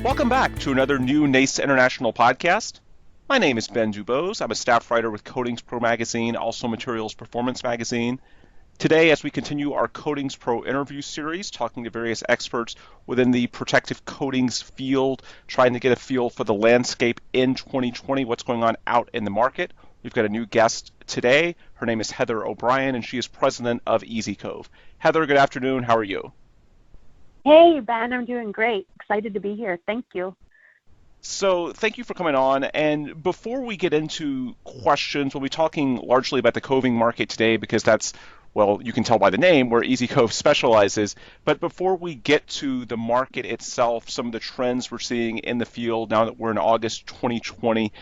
Welcome back to another new NACE International podcast. My name is Ben Dubose. I'm a staff writer with CoatingsPro Magazine, also Materials Performance Magazine. Today, as we continue our CoatingsPro Interview Series, talking to various experts within the protective coatings field, trying to get a feel for the landscape in 2020, what's going on out in the market. We've got a new guest today. Her name is Heather O'Brien, and she is president of Easycove. Heather, good afternoon. How are you? Hey, Ben, I'm doing great. Excited to be here. Thank you. So thank you for coming on. And before we get into questions, we'll be talking largely about the coving market today because that's, well, you can tell by the name where Easycove specializes. But before we get to the market itself, some of the trends we're seeing in the field now that we're in August 2020,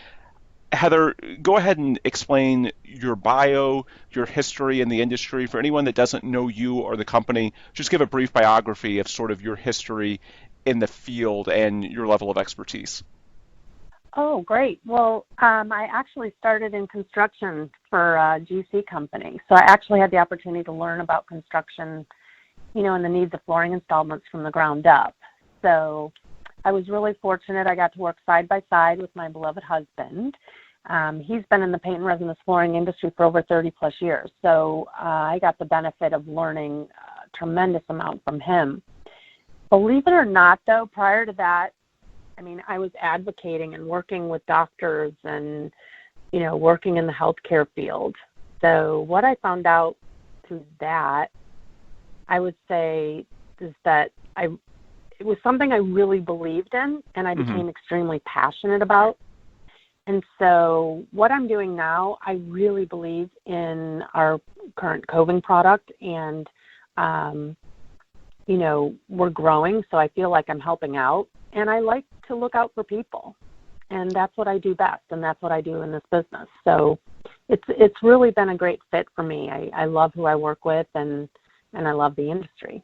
Heather, go ahead and explain your bio, your history in the industry. For anyone that doesn't know you or the company, just give a brief biography of sort of your history in the field and your level of expertise. Oh, great. Well, I actually started in construction for a GC company. So I actually had the opportunity to learn about construction, and the needs of flooring installments from the ground up. So I was really fortunate. I got to work side by side with my beloved husband. He's been in the paint and resinous flooring industry for over 30 plus years. So I got the benefit of learning a tremendous amount from him. Believe it or not, though, prior to that, I was advocating and working with doctors and, working in the healthcare field. So what I found out through that, I would say, is that it was something I really believed in and I became extremely passionate about. And so what I'm doing now, I really believe in our current coving product and, we're growing, so I feel like I'm helping out. And I like to look out for people. And that's what I do best, and that's what I do in this business. So it's really been a great fit for me. I love who I work with, and I love the industry.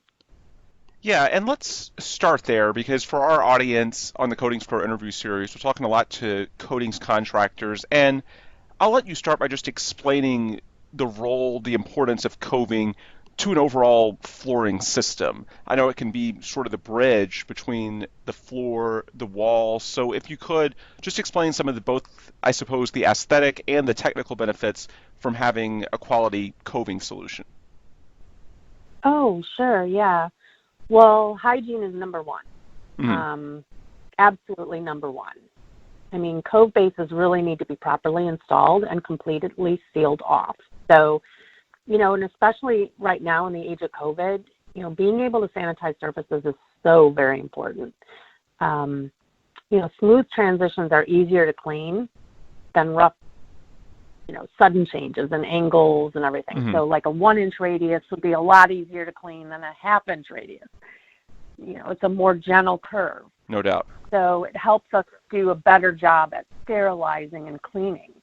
Yeah, and let's start there because for our audience on the CoatingsPro Interview Series, we're talking a lot to coatings contractors, and I'll let you start by just explaining the role, the importance of coving to an overall flooring system. I know it can be sort of the bridge between the floor, the wall, so if you could just explain some of the both, I suppose, the aesthetic and the technical benefits from having a quality coving solution. Oh, sure, yeah. Well, hygiene is number one. Absolutely number one. Cove bases really need to be properly installed and completely sealed off. So, and especially right now in the age of COVID, being able to sanitize surfaces is so very important. Smooth transitions are easier to clean than rough, sudden changes and angles and everything. So like a 1-inch radius would be a lot easier to clean than a 1/2-inch radius. It's a more gentle curve. No doubt. So it helps us do a better job at sterilizing and cleaning.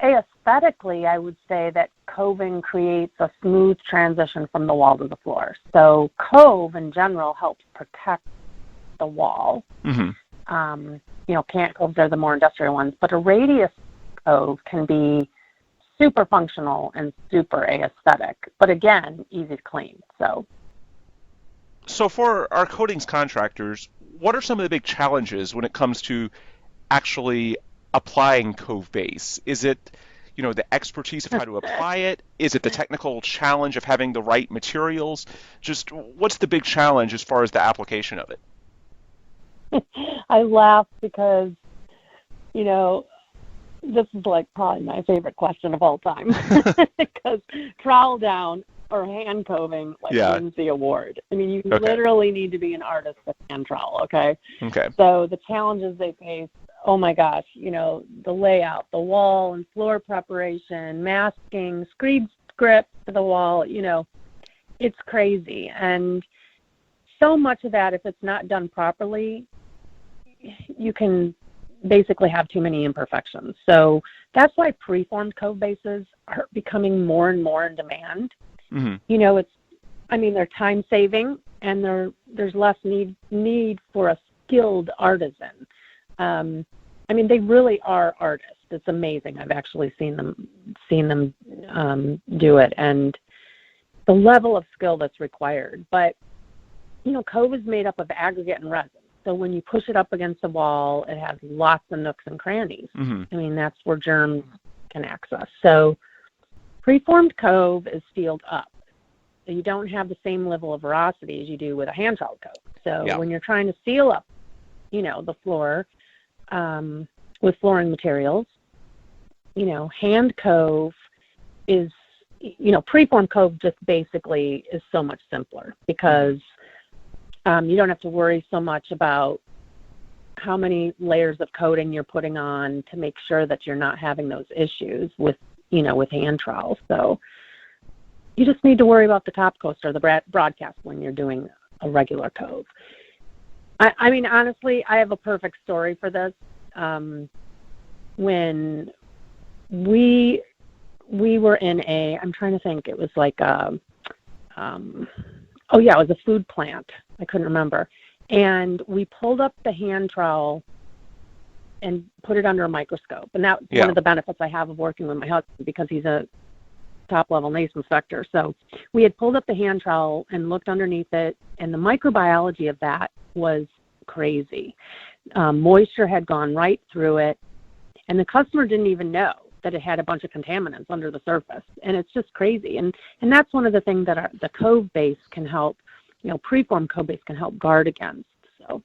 Aesthetically, I would say that coving creates a smooth transition from the wall to the floor. So cove in general helps protect the wall. Cant coves are the more industrial ones, but a radius cove can be super functional and super aesthetic, but again, easy to clean. So for our coatings contractors, what are some of the big challenges when it comes to actually applying cove base? Is it, the expertise of how to apply it? Is it the technical challenge of having the right materials? Just what's the big challenge as far as the application of it? I laugh because, this is like probably my favorite question of all time because trowel down or hand coving wins the award. You literally need to be an artist with hand trowel, okay? So the challenges they face, oh my gosh, the layout, the wall and floor preparation, masking, screed script for the wall, it's crazy. And so much of that, if it's not done properly, you can basically have too many imperfections. So that's why preformed cove bases are becoming more and more in demand. They're time saving and there's less need for a skilled artisan. They really are artists. It's amazing. I've actually seen them do it, and the level of skill that's required. But cove is made up of aggregate and resin. So when you push it up against the wall, it has lots of nooks and crannies. Mm-hmm. I mean, that's where germs can access. So preformed cove is sealed up. So you don't have the same level of porosity as you do with a hand-troweled cove. So when you're trying to seal up, the floor with flooring materials, hand cove is, preformed cove just basically is so much simpler because you don't have to worry so much about how many layers of coating you're putting on to make sure that you're not having those issues with hand trowels. So you just need to worry about the top coast or the broadcast when you're doing a regular cove. I mean, honestly, I have a perfect story for this. When we were in I'm trying to think, it was like it was a food plant. I couldn't remember. And we pulled up the hand trowel and put it under a microscope. And that's one of the benefits I have of working with my husband because he's a top-level NACE inspector. So we had pulled up the hand trowel and looked underneath it, and the microbiology of that was crazy. Moisture had gone right through it, and the customer didn't even know that it had a bunch of contaminants under the surface, and it's just crazy. And that's one of the things that the cove base can help, preformed cove base can help guard against. So.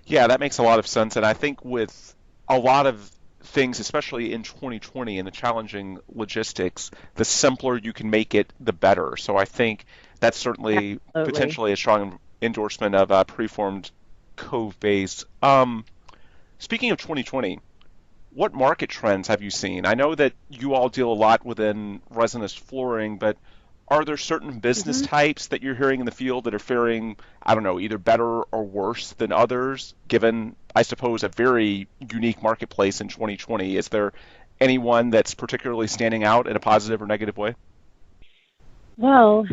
Yeah, that makes a lot of sense, and I think with a lot of things, especially in 2020 and the challenging logistics, the simpler you can make it, the better. So I think that's certainly potentially a strong endorsement of preformed cove base. Speaking of 2020, what market trends have you seen? I know that you all deal a lot within resinous flooring, but are there certain business types that you're hearing in the field that are faring, I don't know, either better or worse than others, given, I suppose, a very unique marketplace in 2020? Is there anyone that's particularly standing out in a positive or negative way? Well,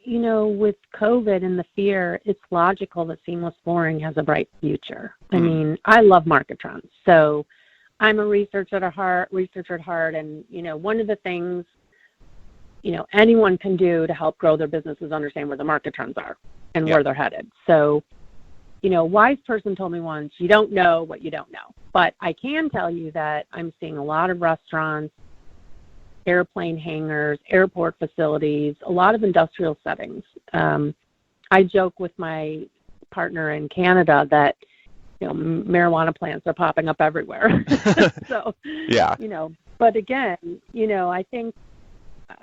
with COVID and the fear, it's logical that seamless flooring has a bright future. I mean, I love market trends. So I'm a researcher at heart, and, one of the things, anyone can do to help grow their business is understand where the market trends are and where they're headed. So, wise person told me once, you don't know what you don't know. But I can tell you that I'm seeing a lot of restaurants, airplane hangars, airport facilities, a lot of industrial settings. I joke with my partner in Canada that, marijuana plants are popping up everywhere. So, but again,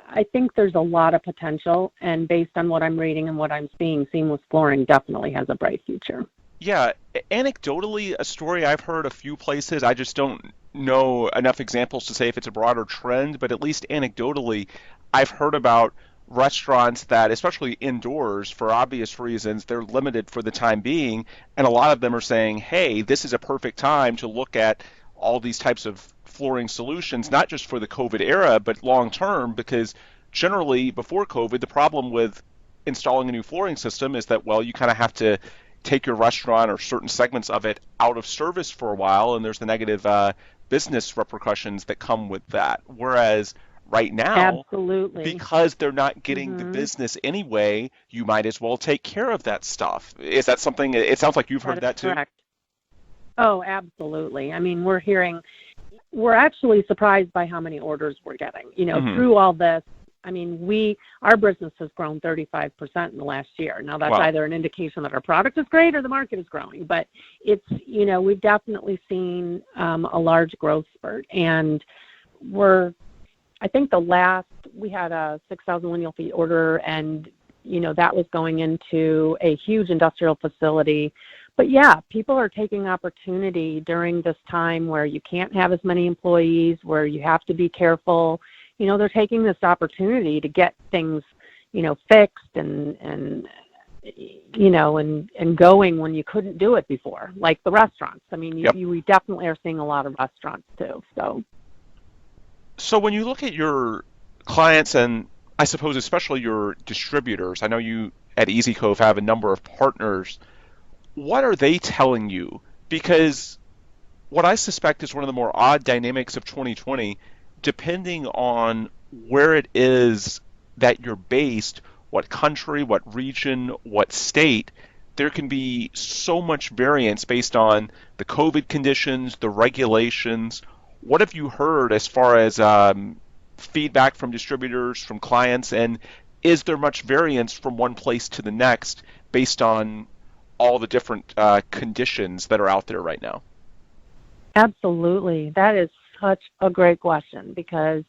I think there's a lot of potential, and based on what I'm reading and what I'm seeing, seamless flooring definitely has a bright future. Yeah, anecdotally, a story I've heard a few places, I just don't know enough examples to say if it's a broader trend, but at least anecdotally, I've heard about restaurants that, especially indoors, for obvious reasons, they're limited for the time being, and a lot of them are saying, hey, this is a perfect time to look at all these types of flooring solutions, not just for the COVID era, but long term, because generally before COVID, the problem with installing a new flooring system is that, well, you kind of have to take your restaurant or certain segments of it out of service for a while, and there's the negative business repercussions that come with that. Whereas right now, because they're not getting the business anyway, you might as well take care of that stuff. Is that something, it sounds like you've heard that too? Correct. Oh, absolutely. I mean, we're actually surprised by how many orders we're getting. Through all this, I mean, our business has grown 35% in the last year. Now, that's either an indication that our product is great or the market is growing. But it's, we've definitely seen a large growth spurt. And I think we had a 6,000 lineal feet order, and, that was going into a huge industrial facility. But yeah, people are taking opportunity during this time where you can't have as many employees, where you have to be careful. They're taking this opportunity to get things, fixed and going when you couldn't do it before, like the restaurants. I mean, we definitely are seeing a lot of restaurants too. So when you look at your clients, and I suppose especially your distributors, I know you at Easycove have a number of partners. What are they telling you? Because what I suspect is one of the more odd dynamics of 2020, depending on where it is that you're based, what country, what region, what state, there can be so much variance based on the COVID conditions, the regulations. What have you heard as far as feedback from distributors, from clients, and is there much variance from one place to the next based on all the different conditions that are out there right now? Absolutely. That is such a great question because,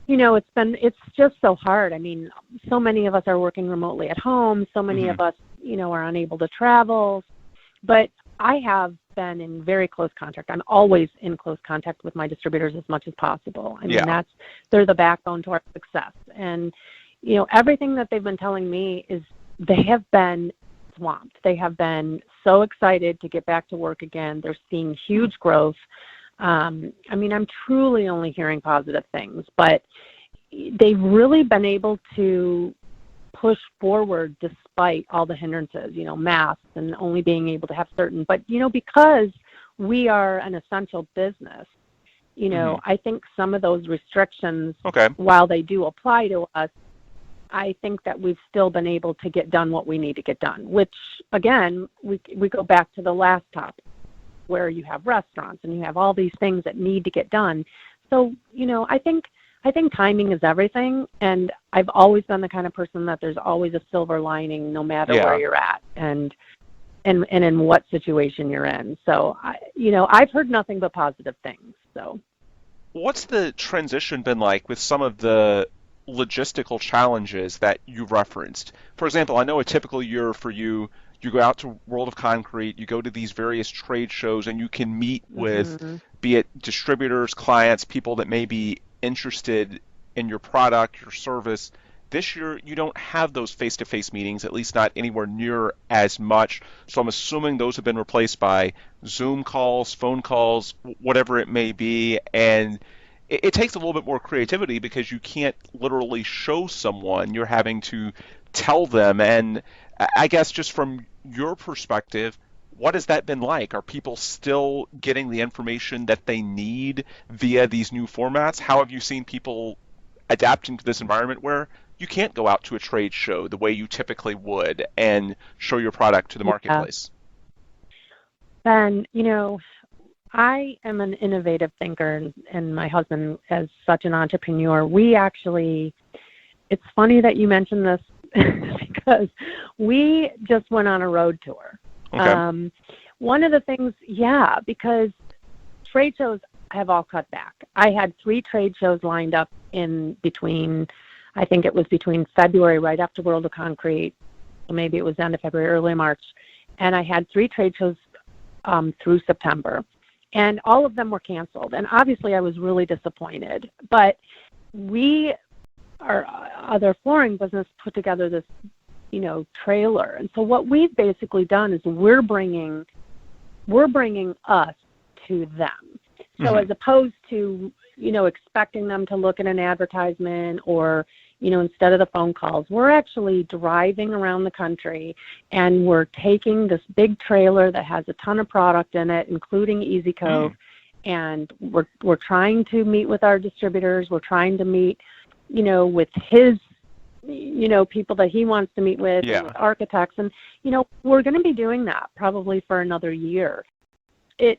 it's just so hard. I mean, so many of us are working remotely at home. So many of us, are unable to travel. But I have been in very close contact. I'm always in close contact with my distributors as much as possible. I mean, they're the backbone to our success. And, everything that they've been telling me is they have been swamped. They have been so excited to get back to work again. They're seeing huge growth. I'm truly only hearing positive things, but they've really been able to push forward despite all the hindrances, masks and only being able to have certain, but, because we are an essential business, I think some of those restrictions, while they do apply to us, I think that we've still been able to get done what we need to get done, which, again, we go back to the last topic where you have restaurants and you have all these things that need to get done. So, I think timing is everything, and I've always been the kind of person that there's always a silver lining no matter where you're at and in what situation you're in. So, I've heard nothing but positive things. So, what's the transition been like with some of the logistical challenges that you referenced? For example, I know a typical year for you go out to World of Concrete, you go to these various trade shows, and you can meet with, be it distributors, clients, people that may be interested in your product, your service. This year, you don't have those face-to-face meetings, at least not anywhere near as much. So I'm assuming those have been replaced by Zoom calls, phone calls, whatever it may be. And it takes a little bit more creativity because you can't literally show someone. You're having to tell them. And I guess just from your perspective, what has that been like? Are people still getting the information that they need via these new formats? How have you seen people adapting to this environment where you can't go out to a trade show the way you typically would and show your product to the marketplace? Ben, I am an innovative thinker, and my husband is such an entrepreneur. It's funny that you mentioned this because we just went on a road tour. Okay. One of the things, because trade shows have all cut back. I had 3 trade shows lined up in between, I think it was between February, right after World of Concrete, maybe it was end of February, early March, and I had 3 trade shows through September. And all of them were canceled. And obviously I was really disappointed. But our other flooring business put together this, trailer. And so what we've basically done is we're bringing us to them. So as opposed to, expecting them to look at an advertisement or, instead of the phone calls, we're actually driving around the country and we're taking this big trailer that has a ton of product in it, including Easycove, and we're trying to meet with our distributors. We're trying to meet, with his, people that he wants to meet with, and with architects. And, we're going to be doing that probably for another year.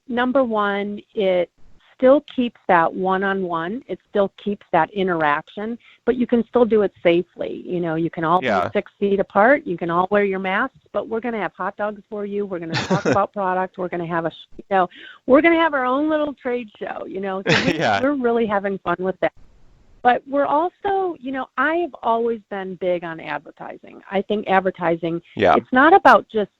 Number one, it still keeps that one-on-one. It still keeps that interaction, but you can still do it safely. You can all be 6 feet apart. You can all wear your masks, but we're going to have hot dogs for you. We're going to talk about product. We're going to have we're going to have our own little trade show, So we're really having fun with that. But we're also, I've always been big on advertising. I think advertising, it's not about just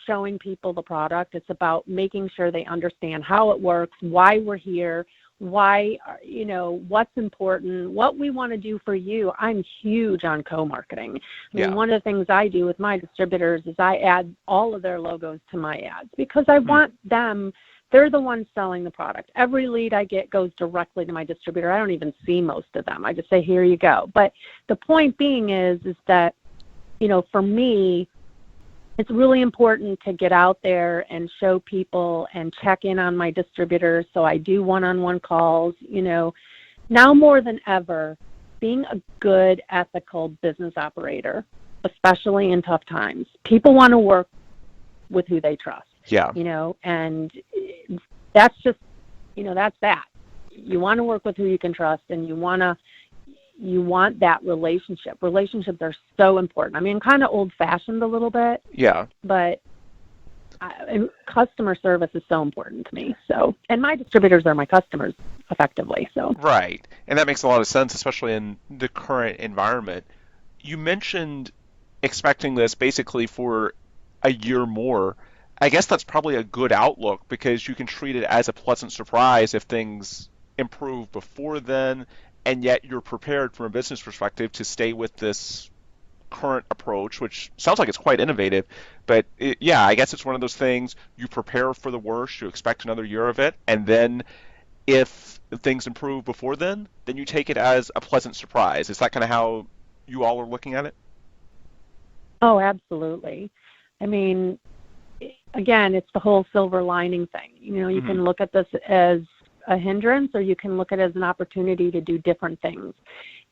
showing people the product. It's about making sure they understand how it works, why we're here, why, what's important, what we want to do for you. I'm huge on co-marketing. I mean, one of the things I do with my distributors is I add all of their logos to my ads because I want them. They're the ones selling the product. Every lead I get goes directly to my distributor. I don't even see most of them. I just say, here you go. But the point being is that, for me, it's really important to get out there and show people and check in on my distributors. So I do one-on-one calls. Now more than ever, being a good ethical business operator especially in tough times. People want to work with who they trust. Yeah. And that's just, that's that. You want to work with who you can trust, and you want that relationship. Relationships are so important. I mean, kind of old-fashioned a little bit. Yeah. But customer service is so important to me. So, and my distributors are my customers, effectively. So. Right, and that makes a lot of sense, especially in the current environment. You mentioned expecting this basically for a year more. I guess that's probably a good outlook because you can treat it as a pleasant surprise if things improve before then, and yet you're prepared from a business perspective to stay with this current approach, which sounds like it's quite innovative. But yeah, I guess it's one of those things, you prepare for the worst, you expect another year of it, and then if things improve before then you take it as a pleasant surprise. Is that kind of how you all are looking at it? Oh, absolutely. I mean, again, it's the whole silver lining thing. You can look at this as a hindrance, or you can look at it as an opportunity to do different things.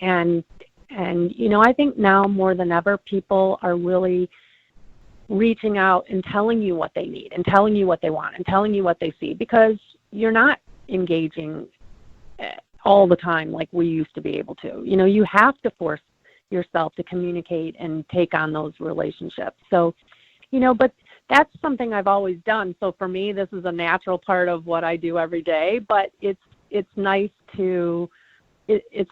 And I think now more than ever, people are really reaching out and telling you what they need and telling you what they want and telling you what they see, because you're not engaging all the time like we used to be able to. You have to force yourself to communicate and take on those relationships. So, but that's something I've always done. So for me, this is a natural part of what I do every day, but it's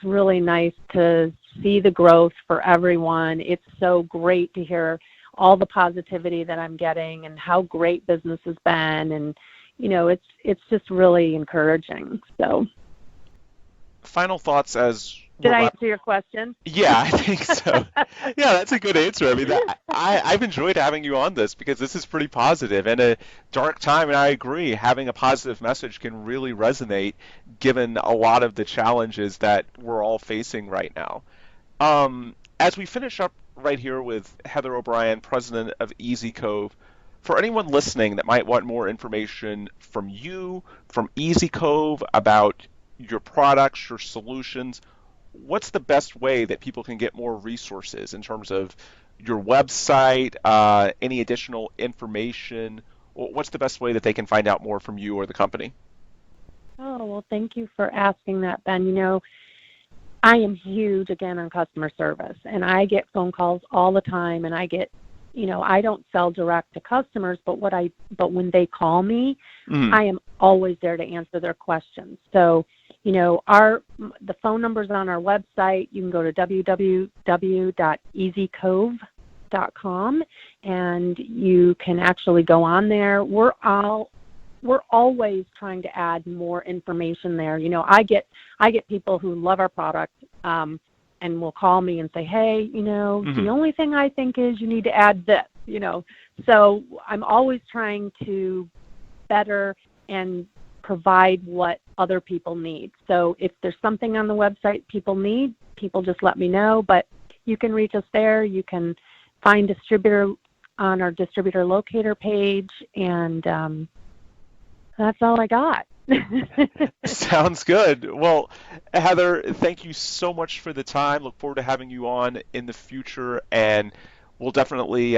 really nice to see the growth for everyone. It's so great to hear all the positivity that I'm getting and how great business has been. And, it's just really encouraging. So. Final thoughts as did I answer your question? Yeah, I think so. Yeah, that's a good answer. I mean, I've enjoyed having you on this because this is pretty positive in a dark time, and I agree, having a positive message can really resonate given a lot of the challenges that we're all facing right now. As we finish up right here with Heather O'Brien, president of Easycove, for anyone listening that might want more information from you, from Easycove, about your products, your solutions, what's the best way that people can get more resources in terms of your website, any additional information? What's the best way that they can find out more from you or the company? Oh, well, thank you for asking that, Ben. I am huge, again, on customer service, and I get phone calls all the time, and I get, I don't sell direct to customers, but when they call me, I am always there to answer their questions. So, the phone number's on our website. You can go to www.easycove.com, and you can actually go on there. We're always trying to add more information there. I get people who love our product, and will call me and say, hey, the only thing I think is you need to add this, So I'm always trying to better and provide what other people need. So if there's something on the website people need, people just let me know. But you can reach us there. You can find distributor on our distributor locator page, and that's all I got. Sounds good. Well, Heather, thank you so much for the time. Look forward to having you on in the future, and we'll definitely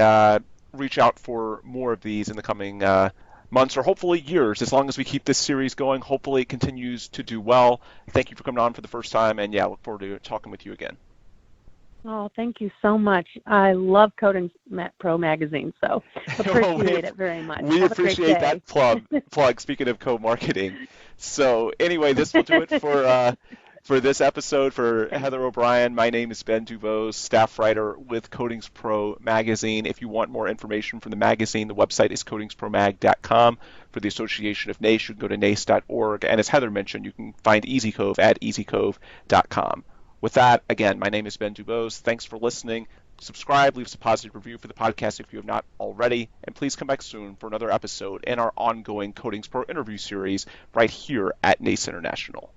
reach out for more of these in the coming months, or hopefully years, as long as we keep this series going. Hopefully it continues to do well. Thank you for coming on for the first time, and yeah, look forward to talking with you again. Oh, thank you so much. I love CoatingsPro Magazine, so appreciate it very much. We appreciate that plug, speaking of co-marketing. So anyway, this will do it for this episode. For Heather O'Brien, my name is Ben Dubose, staff writer with CoatingsPro Magazine. If you want more information from the magazine, the website is coatingspromag.com. For the Association of NACE, you can go to nace.org. And as Heather mentioned, you can find Easycove at easycove.com. With that, again, my name is Ben Dubose. Thanks for listening. Subscribe, leave us a positive review for the podcast if you have not already, and please come back soon for another episode in our ongoing CoatingsPro Interview Series right here at NACE International.